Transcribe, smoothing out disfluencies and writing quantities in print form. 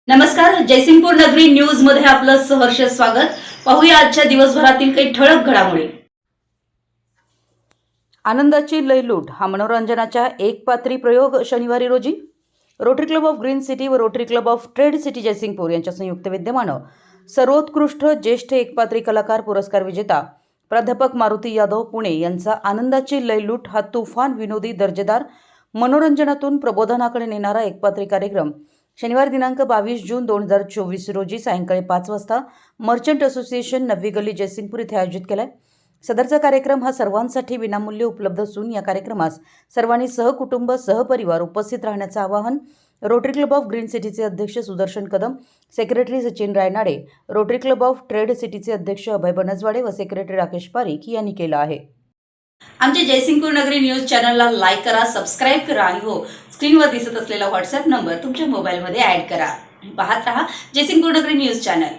नमस्कार, जयसिंगपूर नगरी न्यूज मध्ये आपलं सहर्ष स्वागत। पाहूया आजच्या दिवसभरातील काही ठळक घडामोडी। आनंदाची लयलूट हा मनोरंजनाचा एकपात्री प्रयोग शनिवारी रोजी rotary club of green city व rotary club of trade city Jaysingpur यांच्या संयुक्त विद्यमाने सर्वोत्कृष्ट ज्येष्ठ एकपात्री कलाकार पुरस्कार विजेता प्राध्यापक मारुती यादव पुणे यांचा आनंदाची लयलूट हा तुफान विनोदी दर्जेदार मनोरंजनातून प्रबोधनाकडे नेणारा एकपात्री कार्यक्रम शनिवार दिनांक 22 जून 2024 रोजी सायंकाळी 5 वाजता मर्चंट असोसिएशन नववी गल्ली जयसिंगपूर येथे आयोजित केलाय। सदरचा कार्यक्रम हा सर्वांसाठी विनामूल्य उपलब्ध असून या कार्यक्रमास सर्वांनी सहकुटुंब सहपरिवार उपस्थित राहण्याचे आवाहन रोटरी क्लब ऑफ ग्रीन सिटीचे अध्यक्ष Sudarshan Kadam, secretary Sachin Raynade, rotary club of trade सिटीचे अध्यक्ष अभय बनसवाडे व सेक्रेटरी राकेश पारिक यांनी केला आहे। आमच्या जयसिंगपूर नगरी न्यूज चॅनलला लाईक करा, सबस्क्राइब करा आणि हो, स्क्रीनवर दिसत असलेला व्हॉट्सअप नंबर तुमच्या मोबाईलमध्ये ॲड करा। पाहत रहा जयसिंगपूर नगरी न्यूज चॅनल।